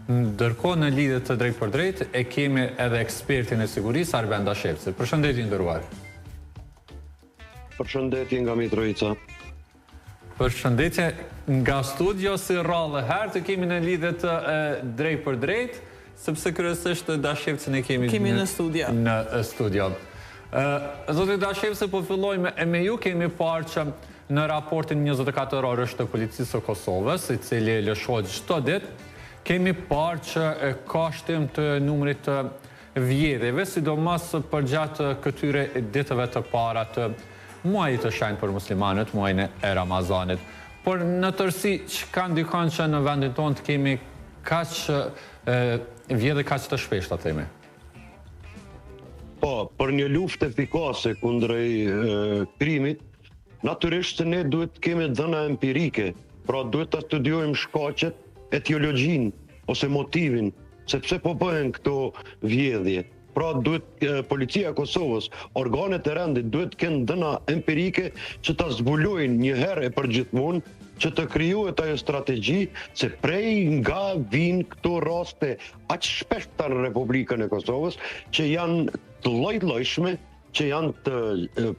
Ndërkohë në lidhje të drejt për drejt e kemi edhe ekspertin e sigurisë Arben Dashevci. Përshëndetje nderuar. Përshëndetje nga Mitrovica. Përshëndetje nga studio, si rrallë herë të kemi në lidhje të drejt për drejt, sepse kryesisht Dashevcin e kemi në studio. Zotë Dashevci, po fillojmë me ju, kemi parë që në raportin 24 orësh të policisë së Kosovës, i cili lëshohet çdo ditë, kemi parë që ka shtim të numrit të vjedhjeve, sidomos përgjatë këtyre ditëve të para të muajit të shenjtë për muslimanët, muajin e Ramazanit. Por në tërësi, çka ndikon që në vendin tonë të kemi kaq vjedhje kaq të shpeshta, themi? Po, për një luftë efikase kundrej krimit, natyrisht se ne duhet kemi dhëna empirike, pra duhet të studiojmë shkaqet, etiologjinë ose motivin, se pse po bëhen këto vjedhje. Pra duhet policia e Kosovës, organet e rendit duhet kënë dhëna empirike që ta zbulojnë një herë e përgjithmonë, që të krijohet ajo strategji se prej nga vinë këto raste aq shpeshta në Republikën e Kosovës, që janë të lloj-llojshme, që janë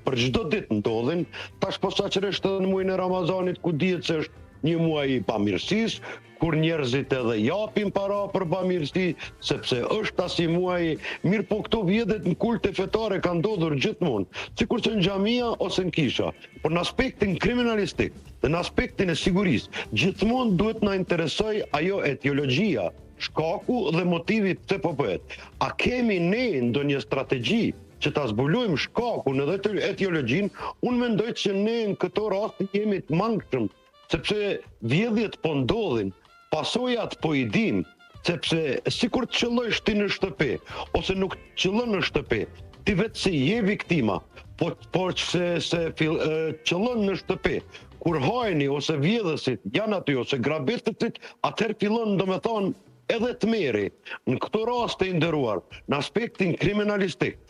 për çdo ditë ndodhin, tash posaçërisht në muajin e Ramazanit ku dihet se është një muaj i pamirësisë, kur njerëzit edhe japin para për pamirësi, sepse është asi muaj, mirë po këto vjedhjet në kulte fetare kanë ndodhur gjithmonë, sikurse në xhamia ose në kisha. Por në aspektin kriminalistik dhe në aspektin e sigurisë, gjithmonë duhet na interesoj ajo etiologjia, shkaku dhe motivi pse po bëhet. A kemi ne ndonjë strategji që ta zbulojmë shkakun edhe etiologjinë? Unë mendoj që ne në këto raste jemi të mangshëm, sepse vjedhjet po ndodhin, pasojat po i dim, sepse sikur të qëllojsh ti në shtëpi, ose nuk qëllon në shtëpi, ti vetë se je viktima, por se qëllon në shtëpi, kur hajni ose vjedhësit janë aty, ose grabitësit, atëherë fillon domethënë edhe të meri. Në këto raste i nderuar, në aspektin kriminalistik,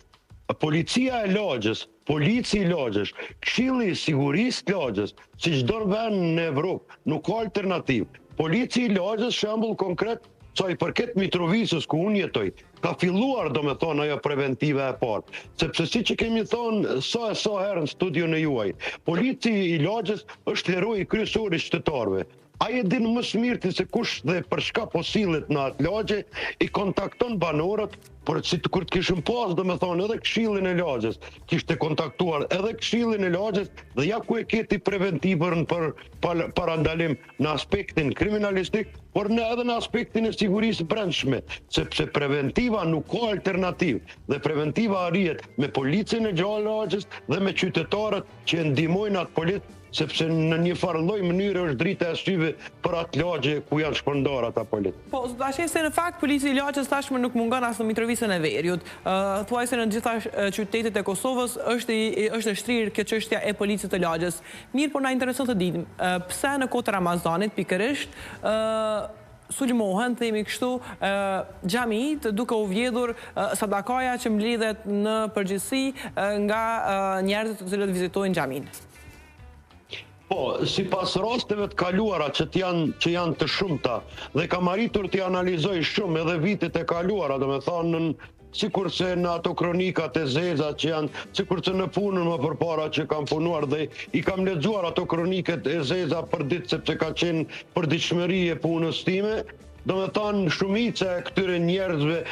policia e Lagjës, polici i Lagjës, Këshilli i Sigurisë Lagjës, si çdo vend në Evropë, nuk ka alternativë. Polici i Lagjës, shembull konkret, sa i përket Mitrovicës ku unë jetoj, ka filluar domethënë ajo preventive e parë, sepse siç e kemi thënë sa herë në studion e juaj, polici i Lagjës është heroi kryesor i qytetarëve. Ai e din më së miri se kush dhe për çka po sillet në atë lagje, i kontakton banorët, por si kur të kishim pas domethënë edhe Këshillin e Lagjës, kishte kontaktuar edhe Këshillin e Lagjës dhe ja ku e keti preventivën për parandalim në aspektin kriminalistik, por edhe në aspektin e sigurisë brendshme, sepse preventiva nuk ka alternativë dhe preventiva arrihet me policin e Lagjës dhe me qytetarët që ndihmojnë atë policë, sepse në një farë lloj mënyre është drita e syve për atë lagje ku janë shpërndar ata polic. Po, thashë se në fakt policia e Lagjës tashmë nuk mungon as në Mitrovicën e Veriut. Thuaj se në gjitha qytetet e Kosovës është e shtrirë kjo çështja e policisë të Lagjës. Mirë, por na intereson të ditim, pse në kohë të Ramazanit pikërisht sulmohen, themi kështu, xhamiit duke u vjedhur sadakaja që mblidhet në përgjithësi nga njerëzit të cilët vizitojnë xhamin. Po, sipas rasteve të kaluara që janë të shumta dhe kam arritur të analizoj shumë edhe vitet e kaluara, domethënë sikurse në ato kronikat e zeza që janë, sikurse në punën më përpara që kam punuar dhe i kam lexuar ato kroniket e zeza për ditë sepse ka qenë përditshmëri e punës time. Domethënë shumica e këtyre njerëzve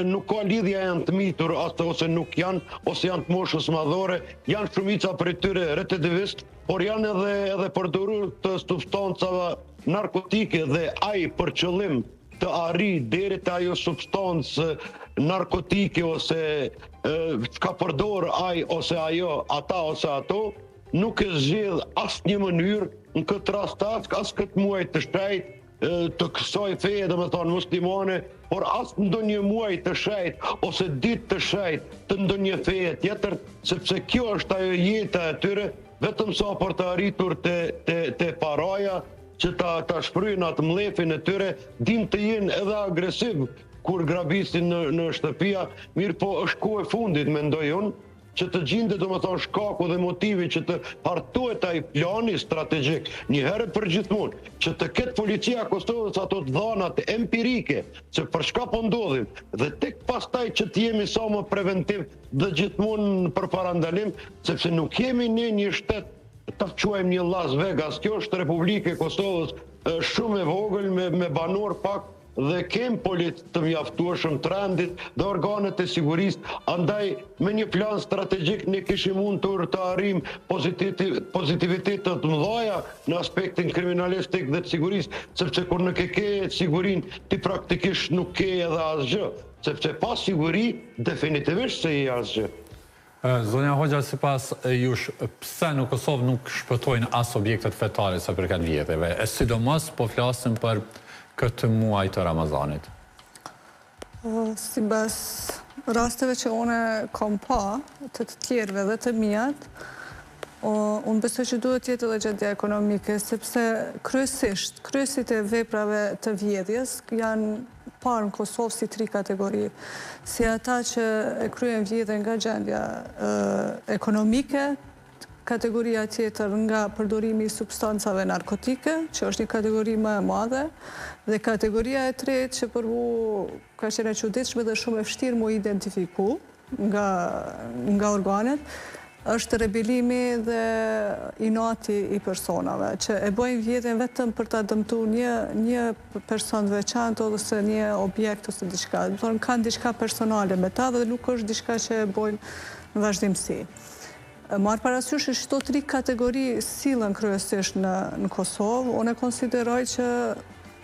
nuk ka lidhja, janë të mitur ose nuk janë, ose janë të moshës madhore, janë shumica prej tyre recidivist, por janë edhe përdorur të substancave narkotike dhe ai për qëllim të arrijë deri te ajo substancë narkotike ose ka përdor ai ose ajo, ata ose ato, nuk e zgjedh asnjë mënyrë në këtë rast as këtë muaj të shtrejt të kësaj feje, domethënë muslimane, por as ndonjë muaj të shejt ose ditë të shejt të ndonjë feje tjetër, sepse kjo është ajo jeta e tyre, vetëm sa për të arritur te paraja që ta shpryjnë atë mlefin e tyre, din të jenë edhe agresiv kur grabisin në shtëpia, mirë po është kohë e fundit, mendoj unë, që të gjinde shkaku dhe motivi që të hartohet ai plani strategjik një herë për gjithmonë, që të ketë policia Kosovës ato dhanat empirike se për shka po ndodhim dhe tek pastaj që të jemi sa më preventiv dhe gjithmonë për parandalim, sepse nuk jemi një shtet të quajmë një Las Vegas, kjo është Republike Kosovës shumë e vogël me banor pak dhe kem polic të mjaftueshëm të rendit dhe organet e sigurisë, andaj me një plan strategjik ne kishim mund të arrim pozitivitetet të mëdha në aspektin kriminalistik dhe të sigurisë, sepse kur nuk e ke sigurinë ti praktikisht nuk ke edhe asgjë, sepse pas siguri definitivisht se i asgjë. Zonja Hoxha, sipas jush, pse në Kosovë nuk shpëtojnë as objektet fetare sa përket vjetëve, e sidomos po flasim për këtë muaj të Ramazanit? Sipas rasteve që une kam pa, të tjerëve dhe të mijat, unë besoj që duhet jetë edhe gjendja ekonomike, sepse kryesit e veprave të vjedhjes janë parë në Kosovë si 3 kategori. Si ata që e kryen vjedhjen nga gjendja ekonomike, kategoria tjetër nga përdorimi i substancave narkotike, që është një kategori më e madhe, dhe kategoria e tretë që për mu ka qenë e çuditshme dhe shumë e vështirë mu identifiku nga organet, është rebelimi dhe inati i personave, që e bojnë vjedhjen vetëm për ta dëmtuar një person të veçantë ose një objekt ose diçka. Do të thonë kanë diçka personale me ta dhe nuk është diçka që e bojnë në vazhdimsi. Marë parasysh që çdo 3 kategori sillen kryesisht në Kosovë, unë e konsideroj që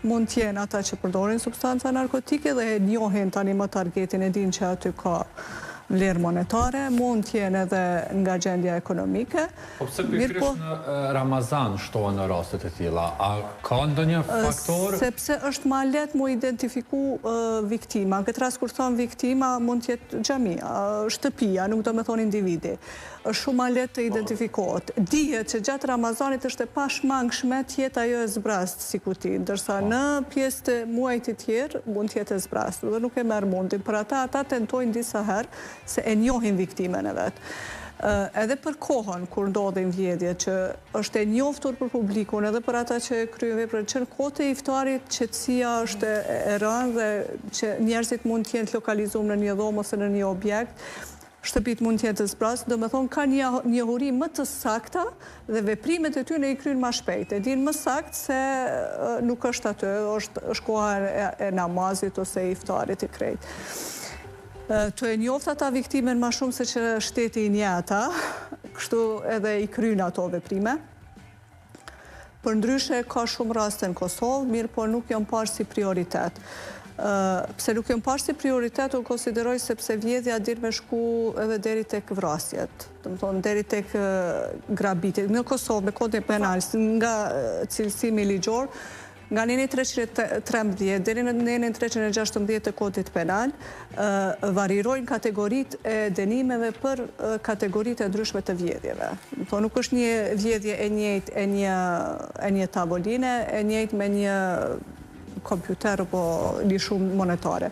mund t'jenë ata që përdorin substanca narkotike dhe e njohin tani më targetin, e din që aty ka vlerë monetare, mund t'jenë edhe nga gjendja ekonomike. Po pse pikërisht në Ramazan shtohen në rastet e tilla? A ka ndonjë faktor? Sepse është ma lehtë mu identifiku viktima. Në këtë rast kur thon viktima mund t'jetë xhamia, shtëpia, nuk do me thonë individi. Është shumë ma lehtë të identifikohet. Dihet që gjatë Ramazanit është e pashmangshme t'jetë ajo e zbrast si kuti, ndërsa në pjesë të muajit të tjerë mund t'jetë e zbrast dhe nuk e merr mundin. Për ata tentojnë disa herë se e njohin viktimen e vetë. Edhe për kohën kur ndodhin vjedhje që është e njoftur për publikun edhe për ata që kryen vepra që në kohët e iftarit qetësia është e rënë dhe që njerëzit mund të jenë të lokalizuar në një dhomë ose në një objekt, shtëpit mund të jenë të zbrasur, do me thonë ka një njohuri më të sakta dhe veprimet e tyre i kryen më shpejt. E din më sakt se nuk është aty, është koha e namazit ose e iftarit i krejt. Të e njoft ata viktimen ma shumë se që shteti i nje ata, kështu edhe i kryen ato veprime. Për ndryshe ka shumë raste në Kosovë, mirë po nuk janë parë si prioritet. Pse nuk janë parë si prioritet, unë konsideroj sepse vjedhja dir me shku edhe deri tek vrasjet, do të thonë deri tek grabitit. Në Kosovë, me kodin penal, nga cilësimi ligjor, nga neni 313 deri në neni 316 të kodit penal, varirojnë kategoritë e denimeve për kategoritë e ndryshme të vjedhjeve. Nuk është një vjedhje e njëjtë e një tavoline, e njëjtë me një kompjuter apo një shumë monetare.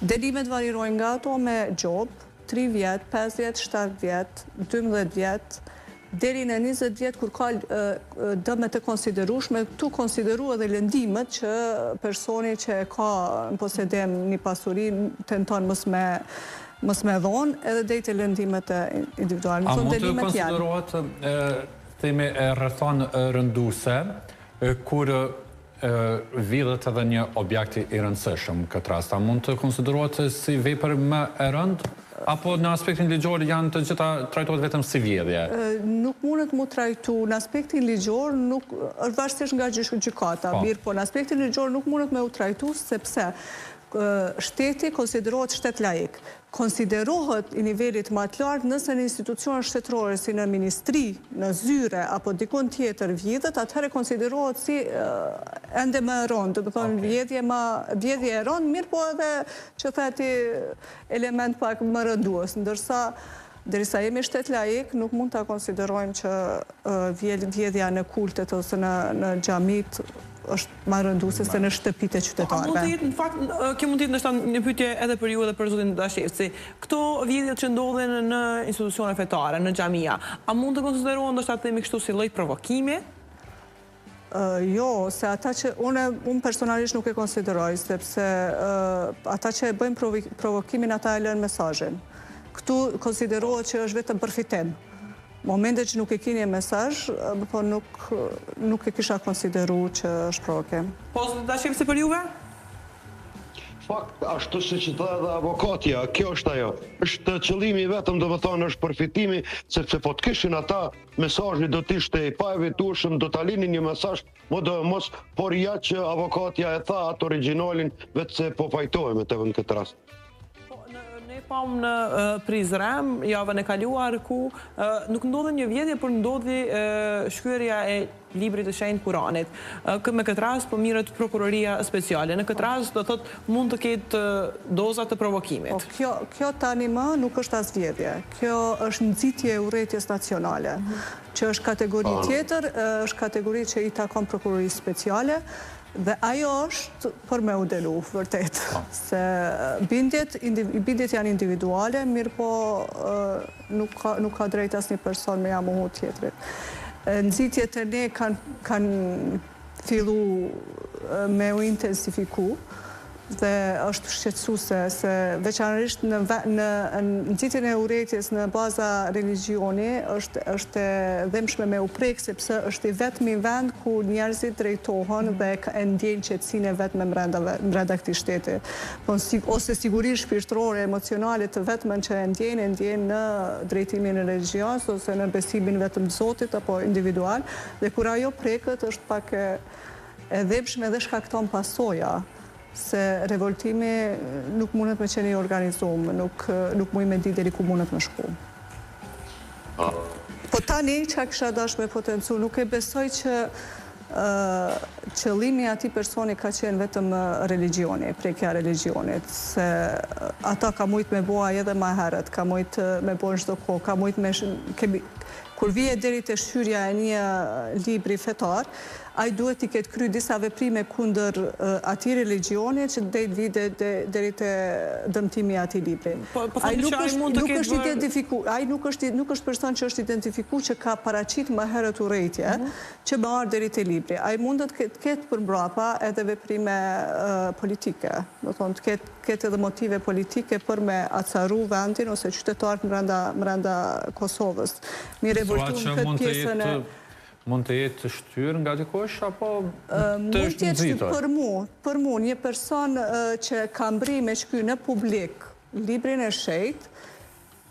Denimet varirojnë nga ato me gjobë, 3 vjet, 5 vjet, 7 vjet, 12 vjet, deri në 20 vjet kur ka dëmet e konsiderueshme, tu konsideru edhe lëndimet që personi që ka në posedem një pasuri tenton mos me dhonë, edhe deri te lëndimet e individuale. A mund të konsiderohet themi e rrethon rënduese kur vidhet edhe një objekt i rëndësishëm këtë rast? A mund të konsiderohet si vepër më e rëndë? Apo në aspektin ligjor janë të gjitha trajtohet vetëm si vjedhje? Nuk mundet mu trajtu. Në aspektin ligjor nuk është varësisht nga gjykata. Mirë, po në aspektin ligjor nuk mundet me u trajtu sepse shteti konsiderohet shtet laik. Konsiderohet i nivelit më të lartë nëse në institucion shtetërore si në ministri, në zyre apo dikon tjetër vjedhet, atëherë konsiderohet si ende më e rëndë, do të thonë vjedhje e rëndë, mirë po edhe që thati element pak më rëndues, ndërsa Derisa jemi shtet laik, nuk mund ta konsiderojmë që vjedhja në kultet ose në xhamit është më rënduese se në shtëpitë e qytetarëve. Mund të jetë, në fakt, kjo mund të jetë ndoshta një pyetje edhe për ju dhe për zotin Dashevci. Këto vjedhjet që ndodhen në institucione fetare, në xhamia, a mund të konsiderohen ndoshta të themi kështu si lloj provokimi? Jo, se ata që unë personalisht nuk e konsideroj, sepse ata që e bëjnë provokimin, ata e lënë mesazhin. Këtu konsiderohet që është vetëm përfitim. Momente që nuk e keni mesazh, po nuk e kisha konsideru që është provokim. Po, Dashevci, për juve? Fakt, ashtu si që të edhe avokatja, kjo është ajo. Është qëllimi vetëm, do të thonë, është përfitimi, sepse po të kishin ata mesazhi do të ishte i pa evitueshëm, do ta linin një mesazh, mos, por ja që avokatja e tha atë origjinalin vetë se po pajtohemi të në këtë rast. Ne pam në Prizren, javën e kaluar, ku nuk ndodhe një vjedhje, por ndodhi shkyrja e librit të shenjtë Kuranit. Me këtë rast, po mirët prokuroria speciale. Në këtë rast, do thot, mund të ketë doza të provokimit. Kjo tani më nuk është as vjedhje. Kjo është nxitje e urrëties nacionale, që është kategori tjetër, është kategori që i takon prokurorisë speciale. Dhe ajo është për me u delu, vërtet, se bindjet janë individuale, mirë po nuk ka drejt as një person me jamuhu tjetërit. Nxitjet e ne kanë fillu me u intensifiku, dhe është shqetësuese se veçanërisht në nxitjen e urrëties në baza religioni është e dhëmshme me u prek, sepse është i vetmi vend ku njerëzit drejtohen dhe e ndjejnë qetësinë e vetme brenda këtij shteti. Ose sigurisht shpirtërore, emocionale të vetmen që e ndjejnë në drejtimin e religios ose në besimin vetëm të Zotit apo individual, dhe kur ajo preket është pak e dhëmshme dhe shkakton pasoja. Se revoltimi nuk mundet me qenë i organizum, nuk muj me di deri ku mundet me shku. Po tani që kisha dash me potencu, nuk e besoj që qëllimi ati personi ka qenë vetëm religioni, prekja religionit, se ata ka mujt me bua edhe ma herët, ka mujt me bua në çdo kohë, ka mujt me... Kur vije deri te shyrja e një libri fetar, ai duhet i ketë kry disa veprime kundër atij religioni që deri te dëmtimi i atij libri. Ai nuk është person që është identifikuar që ka paraqit më herët urrëtie që më ardh deri te libri. Ai mundet të ketë përmbrapa edhe veprime politike, do thonë të ketë edhe motive politike për me acaru vendin ose qytetarët brenda Kosovës. Mi revoltuam këtë pjesën e... Mund të jetë shtyrë nga dikush, apo të është nëzitur? Për mu, një person që ka mbri me shky në publik librin e shenjtë,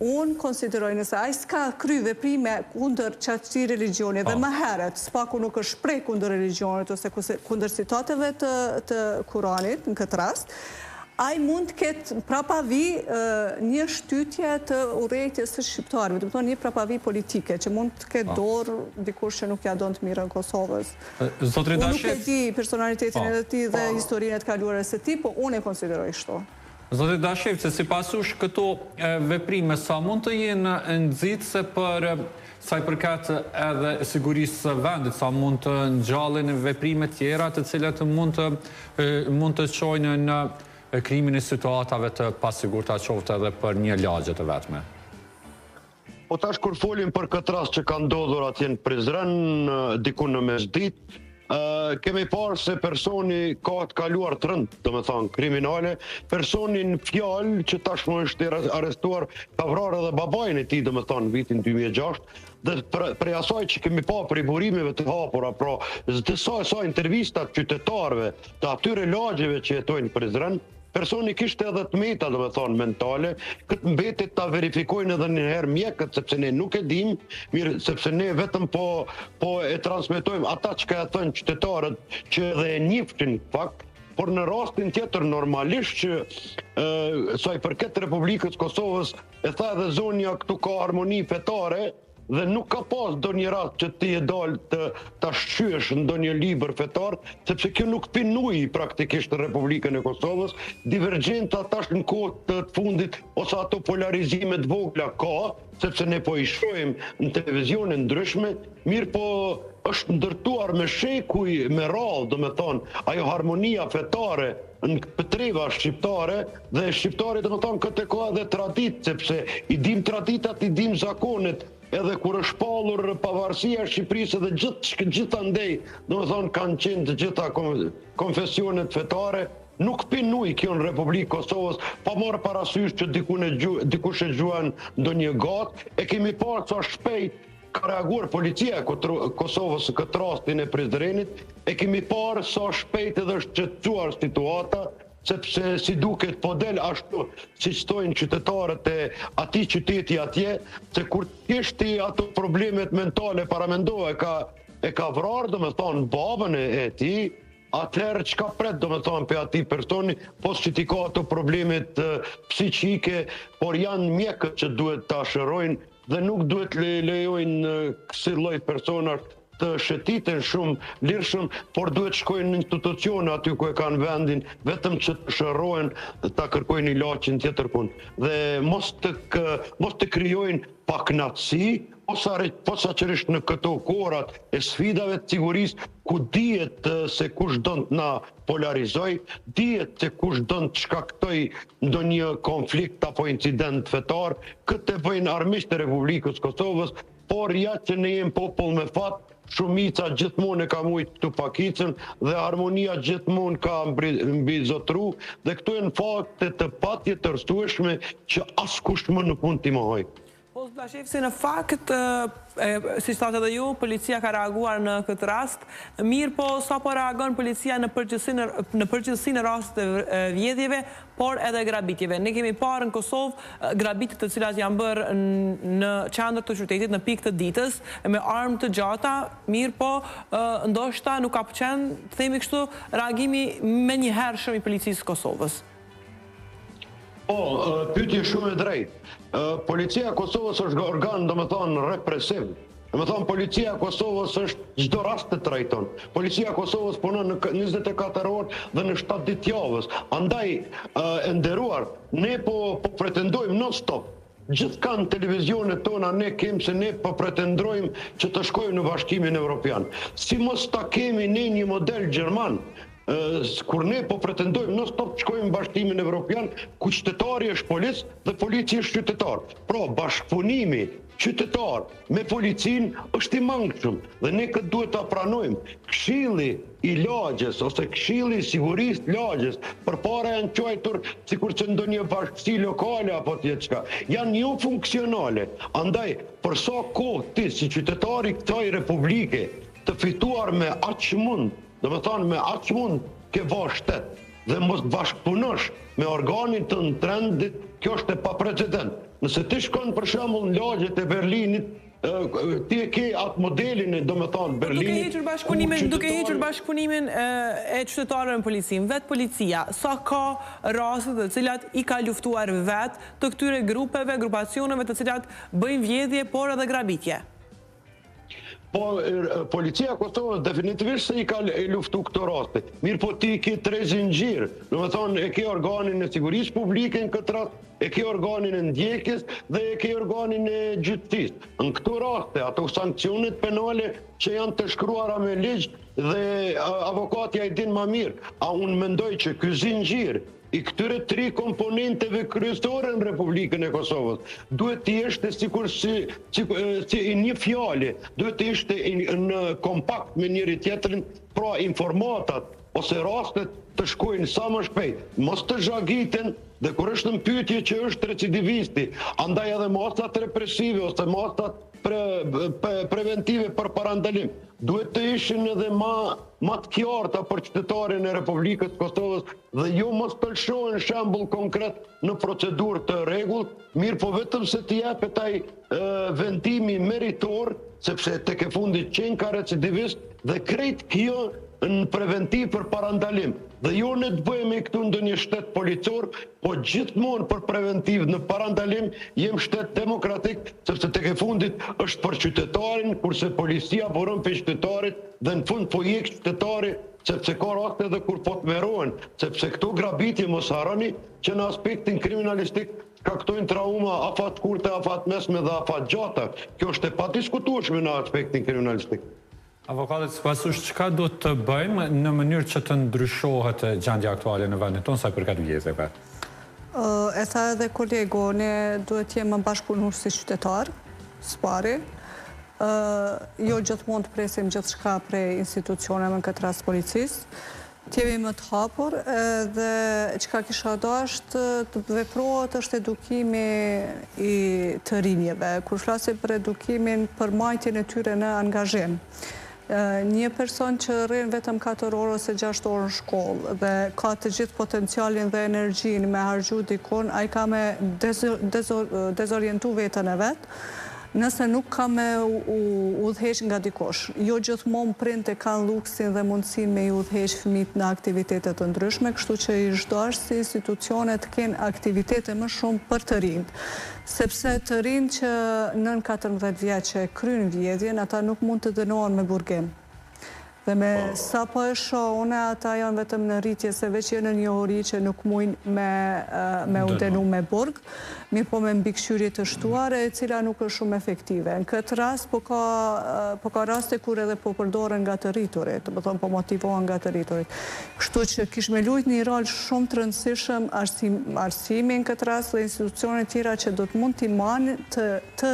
unë konsideroj nëse ai s'ka kry veprime kundër qatësi religioni dhe më herët, s'paku nuk është shpreh kundër religionit ose kundër citateve të Kuranit në këtë rast, ai mund të ketë prapavi një shtytje të urrëties së shqiptarëve, do të thonë një prapavi politike që mund të ketë dorë dikush që nuk ja don të mirën Kosovës. Zotri Dashevci, nuk e di personalitetin e tij dhe historinë e të kaluara së tij, po unë e konsideroj kështu. Zotri Dashevci, sipasush këto veprime sa mund të jenë nxitse për sa i përket edhe sigurisë së vendit, sa mund të ngjallin veprime tjera të cilat mund të çojnë në krimin e situatave të pasigurta qoftë edhe për një lagje të vetme. Po tash kur folim për këtë rast që ka ndodhur atje në Prizren, diku në mesditë, kemi parë se personi ka të kaluar të rënd, do me thonë, kriminale, personi në fjalë që tashmë është arrestuar, ka vrarë edhe babajin e tij, do me thonë, vitin 2006, dhe prej asaj që kemi pa për i burimeve të hapura, pra sa intervistat qytetarëve të atyre lagjeve që jetojnë në Prizren, personi kishte edhe të meta, do me thonë, mentale, këtë mbetit ta verifikojnë edhe njëherë mjekët, sepse ne nuk e dim, mirë, sepse ne vetëm po e transmetojmë ata që ka e thënë qytetarët që edhe e njiftin fakt, por në rastin tjetër normalisht që sa i përket Republikës Kosovës, e tha edhe zonja këtu ka harmoni fetare, dhe nuk ka pas do një rast që ti e dalë të shqyesh në do një libër fetar, sepse kjo nuk pinui praktikisht në Republikën e Kosovës, divergjenta tash në kohë të fundit, ose ato polarizimet vogla ka, sepse ne po i shohim në televizione ndryshme, mirë po është ndërtuar me shekuj, me radhë, do me thonë, ajo harmonia fetare në pëtreva shqiptare, dhe shqiptarit do me thonë këtë ka edhe tradit, sepse i dim traditat, i dim zakonet, edhe kur është pallur pavarësia Shqipërisë dhe gjithandej, do me thonë kanë qenë të gjitha konfesionet fetare, nuk pinuj kjo në Republikë Kosovës, pa marrë parasysh që dikush e gjuan ndonjë gatë, e kemi parë sa shpejt ka reaguar policia e Kosovës në këtë rastin e Prizrenit, e kemi parë sa shpejt edhe është qetësuar situata, sepse si duket po del ashtu, si qëtojnë qytetarët e ati qyteti atje, se kur kishti ato problemet mentale paramendo e ka vrarë, do me thonë, babën e ti, atëherë që ka pret, do me thonë, për ati personi, pos që ti ka ato problemet psiqike, por janë mjekët që duhet të ashërojnë dhe nuk duhet lejojnë kësi lloj personash të shëtiten shumë lirshëm, por duhet shkojnë në institucione aty ku e kanë vendin, vetëm që të shërohen, ta kërkojnë ilaçin tjetër punë. Dhe mos të krijojnë paknatësi, posaçërisht në këto kohrat e sfidave të sigurisë, ku dihet se kush don të na polarizoj, dihet se kush don të shkaktoj ndonjë konflikt apo incident fetar, këtë bëjnë armiqtë e Republikës Kosovës, por ja që ne jemi popull me fat, shumica gjithmonë e ka mujt këtu pakicën dhe harmonia gjithmonë ka mbizotru dhe këtu e në fakte të patjetërstueshme që askush më nuk mund t'i mohoj. Po, Bllashevsi, në fakt, si shtatë edhe ju, policia ka reaguar në këtë rast, mirë po sa po reagon policia në përgjithësi në rastet e vjedhjeve, por edhe grabitjeve. Ne kemi parë në Kosovë grabitjet të cilat janë bërë në qendër të qytetit, në pikë të ditës, me armë të gjata, mirë po ndoshta nuk ka qenë, themi kështu, reagimi me një hershëm i policisë Kosovës. Po, pyetje shumë e drejtë. Policia e Kosovës është organ, do me thonë, represiv. Do me thonë, policia e Kosovës është çdo rast të trajton. Policia e Kosovës punon në 24 orë dhe në 7 ditë javës. Andaj, e nderuar, ne po pretendojmë non-stop. Gjithkanë televizionet tona ne kemi se ne po pretendojmë që të shkojmë në Bashkimin Evropian. Si mos ta kemi ne një model gjerman, kur ne po pretendojmë në stop të shkojmë në Bashkimin Evropian, ku qytetari është polic dhe polici është qytetar. Pra, bashkëpunimi qytetar me policin është i mangshëm dhe ne këtë duhet ta pranojmë. Këshilli i lagjes ose këshilli i sigurisë lagjes përpara janë quajtur sikur që ndonjë bashkësi lokale apo tjetçka. Janë jo funksionale. Andaj, për sa kohë ti si qytetari kësaj republike të fituar me aq mund, do me thonë me aq mund ke vash shtet dhe mos bashkëpunosh me organin të në trendit, kjo është e pa precedent. Nëse ti shkon për shembull në lagjet e Berlinit, ti e ke atë modelin e do me thonë Berlinit. Duke hequr bashkëpunimin e qytetarëve në policin, vetë policia, sa ka rastet të cilat i ka luftuar vetë të këtyre grupeve, grupacioneve të cilat bëjnë vjedhje, por edhe grabitje? Po, policia e Kosovës definitivisht se i ka luftu këto raste. Mirë po ti ke tre zinxhir. Do me thonë, e ke organin e sigurisë publike në këtë rast, e ke organin e ndjekjes dhe e ke organin e gjyqësisë. Në këto raste, ato sankcionet penale që janë të shkruara me ligj dhe avokatja i din më mirë, a unë mendoj që ky zinxhir i këtyre tri komponenteve kryesore në Republikën e Kosovës duhet të ishte sikur si një fjale, duhet të ishte në kompakt me njëri tjetrin, pra informatat ose rastet të shkojnë sa më shpejt, mos të zhagiten dhe kur është në pyetje që është recidivisti, andaj edhe masat represive ose masat preventive për parandalim, duhet të ishin edhe ma të qarta për qytetarin e Republikës Kosovës dhe jo mos të lëshohen shembull konkret në procedurë të rregullt, mirë po vetëm se të jepet ai vendimi meritor, sepse tek e fundit qenë ka recidivist dhe krejt kjo në preventiv për parandalim. Dhe jo ne të bëjmë këtu ndonjë shtet policor, po gjithmonë për preventiv në parandalim jem shtet demokratik, sepse tek e fundit është për qytetarin, kurse policia buron për qytetarit dhe në fund po jek qytetari, sepse ka raste edhe kur po të merohen, sepse këto grabitje mos harroni që në aspektin kriminalistik shkaktojnë trauma afat kurte, afat mesme dhe afat gjata. Kjo është e padiskutueshme në aspektin kriminalistik. Avokatët, sipasush, çka do të bëjmë në mënyrë që të ndryshohet gjendja aktuale në vendin tonë sa i përket vjedhjeve? E tha edhe kolegu, ne duhet jemi bashkëpunues si qytetar, spari. Jo gjithmonë të presim gjithçka prej institucioneve, në këtë rast policisë. Të jemi më të hapur dhe çka kisha dashur të veprohet është edukimi i të rinjeve. Kur flasim për edukimin, për majtjen e tyre në angazhim. Një person që rrin vetëm 4 orë ose 6 orë në shkollë dhe ka të gjithë potencialin dhe energjinë me harxhu dikun, ai ka me dezorientu veten e vet, nëse nuk ka me udhëheq nga dikush. Jo gjithmonë prindët kanë luksin dhe mundësinë me i udhëheq fëmijët në aktivitete të ndryshme, kështu që i çdosh si institucione të kenë aktivitete më shumë për të rinjt. Sepse të rinjt që nën 14 vjeçë kryejnë vjedhjen, ata nuk mund të dënohen me burgim. Dhe me sa po e shoh unë, ata janë vetëm në rritje, se veç janë në njohuri që nuk mujnë me u dënu me burg, mirë po me mbikëqyrje të shtuare, e cila nuk është shumë efektive. Në këtë rast, po ka raste kur edhe po përdoren nga të rriturit, do të thonë po motivohen nga të rriturit. Kështu që kish me luajt një rol shumë të rëndësishëm arsimi në këtë rast dhe institucionet tjera që do të mund t'i marrin të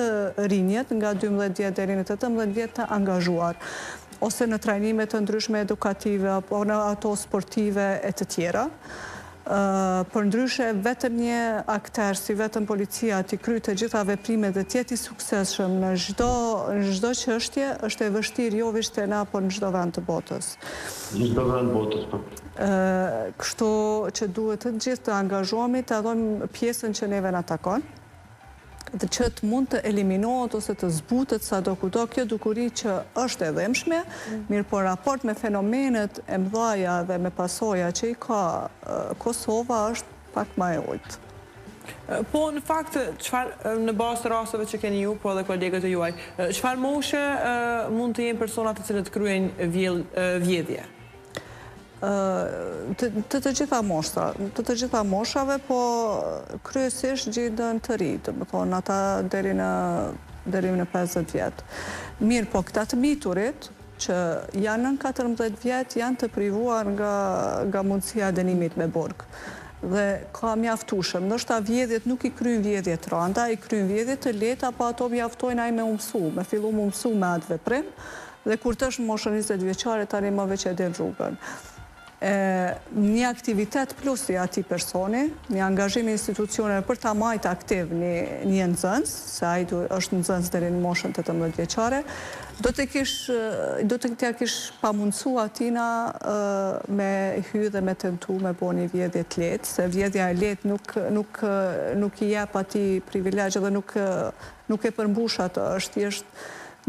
rinjet nga 12 vjet deri në 18 vjet të angazhuar, ose në trajnime të ndryshme edukative, apo në ato sportive e të tjera. Për ndryshe, vetëm një akter, si vetëm policia, t'i kryej të gjitha veprimet dhe t'jeti suksesshëm në çdo çështje, është e vështirë jo vetëm te na, por në çdo vend të botës. Në çdo vend të botës, po. Kështu që duhet të gjithë të angazhohemi, të adhojmë pjesën që neve na takon, dhe që të mund të eliminohet ose të zbutet sa do kudo kjo dukuri që është e dhëmshme, mirë po raport me fenomenet e mëdhaja dhe me pasoja që i ka Kosova është pak më e ulët. Po, në fakt, në bazë të rasteve që keni ju, po edhe kolegët e juaj, çfarë moshe mund të jenë personat të cilët kryejnë vjedhje? Të gjitha moshave, po kryesisht gjenden të ri, do të thonë ata deri në 50 vjet. Mirë, po këta të miturit që janë në 14 vjet janë të privuar nga mundësia dënimit me burg. Dhe ka mjaftueshëm, ndoshta vjedhjet nuk i kryejnë vjedhje të rënda, i kryejnë vjedhje të lehta, po ato mjaftojnë ai me fillu me mësu me atë veprim, dhe kur të është në moshën 20 vjeçare tani më veç e din rrugën. Një aktivitet plus i ati personi, një angazhim institucioner për ta majt aktiv një nxënës, se ai është nxënës deri në moshën 18 vjeçare, do të t'ja kish pamundsu atina me hy dhe me tentu me bo një vjedhje të lehtë, se vjedhja e lehtë nuk i jep atij privilegj dhe nuk e përmbush atë, është thjesht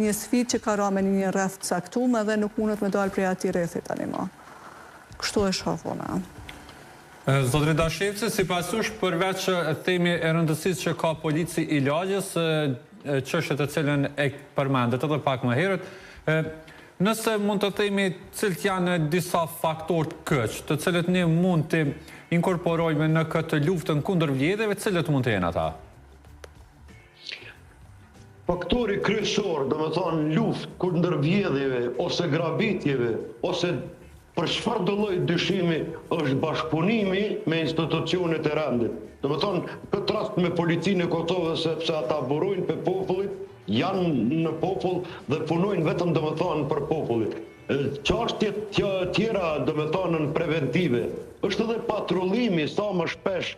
një sfidë që ka ra me një rreth të caktuar dhe nuk mundet me dalë prej atij rrethi tani më. Kështu e shofona. Zotëri Dashevci, sipasush përveç themi e rëndësisë që ka polici i lagjës, çështje të cilën e përmendet edhe pak më herët, nëse mund të themi cilët janë disa faktorë të këç, të cilët ne mund të inkorporojmë në këtë luftën kundër vjedhjeve, cilët mund të jenë ata? Faktori kryesor, do të thonë luftë kundër vjedhjeve ose grabitjeve ose për çfarë do lloj dyshimi është bashkëpunimi me institucionet e rendit. Do të thonë, këtë rast me policinë e Kosovës, sepse ata burojnë për popullit, janë në popull dhe punojnë vetëm do të thonë për popullit. Çështje tjera do të thonë në preventive. Është edhe patrullimi sa më shpesh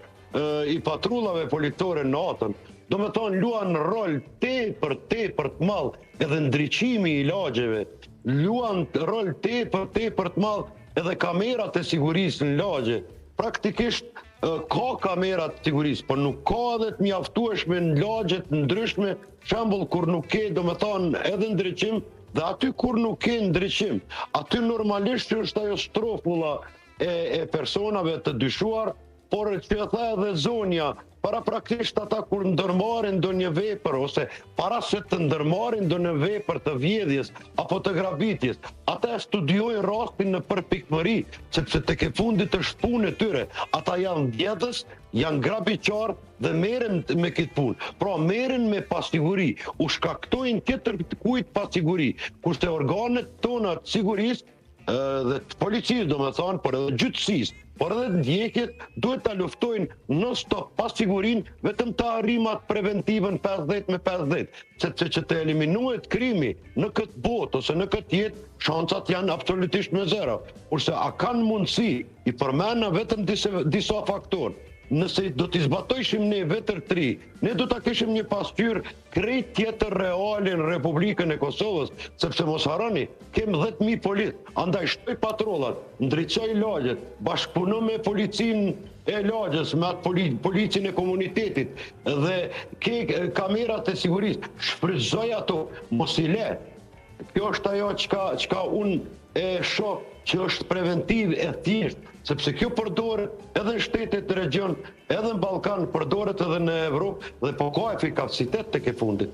i patrullave policore natën. Do të thonë luan rol tepër të madh edhe ndriçimi i lagjeve. Luan rol tepër të madh edhe kamerat e sigurisë në lagje. Praktikisht ka kamerat të sigurisë, por nuk ka edhe të mjaftueshme në lagje të ndryshme, shembull kur nuk ke, domethënë, edhe ndriçim, Dhe aty kur nuk ke ndryshim, aty normalisht është ajo strofulla e personave të dyshuar, por që e tha edhe zonja, para praktisht ata kur ndërmarrin ndonjë vepër ose para se të ndërmarrin ndonjë vepër të vjedhjes apo të grabitjes, ata studiojnë rastin në përpikmëri, sepse tek e fundit është punë e tyre. Ata janë vjedhës, janë grabitqar dhe merren me këtë punë. Pra merren me pasiguri, u shkaktojnë tjetër kujt pasiguri, kurse organet tona të sigurisë dhe të policisë, domethënë, por edhe gjyqësisë, por edhe ndjekjet duhet ta luftojnë non-stop pasigurinë, vetëm ta arrimat preventivën 50/50, sepse që të eliminohet krimi në këtë botë ose në këtë jetë, shancat janë absolutisht me zero. Kurse a kanë mundësi, i përmena vetëm disa faktorë. Nëse do t'i zbatojshim ne vetër 3, ne do t'a kishim një pasqyrë krejt tjetër reale në Republikën e Kosovës, sepse mos harroni, kem 10.000 polic, andaj shtoj patrollat, ndriçoj lagjet, bashkëpuno me policinë e lagjës, me atë policin e komunitetit dhe ke kamerat e sigurisë, shfrytëzoj ato, mos i le. Kjo është ajo çka unë e shoh që është preventiv e thjeshtë, sepse kjo përdoret edhe në shtetet të region, edhe në Ballkan, përdoret edhe në Evropë dhe po ka efikasitet tek e fundit.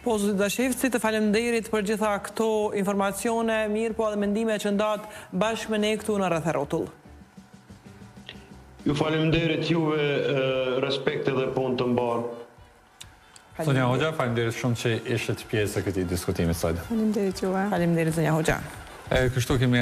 Po, zoti Dashevci, të faleminderit për gjitha këto informacione, mirë po edhe mendime që ndat bashkë me ne këtu në Rreth e Rrotull. Ju faleminderit juve, respekt edhe punë të mbarë. Zonja Hoxha, faleminderit shumë që ishit pjesë e këtij diskutimi sot. Faleminderit juve. Faleminderit zonja Hoxha. Kështu kemi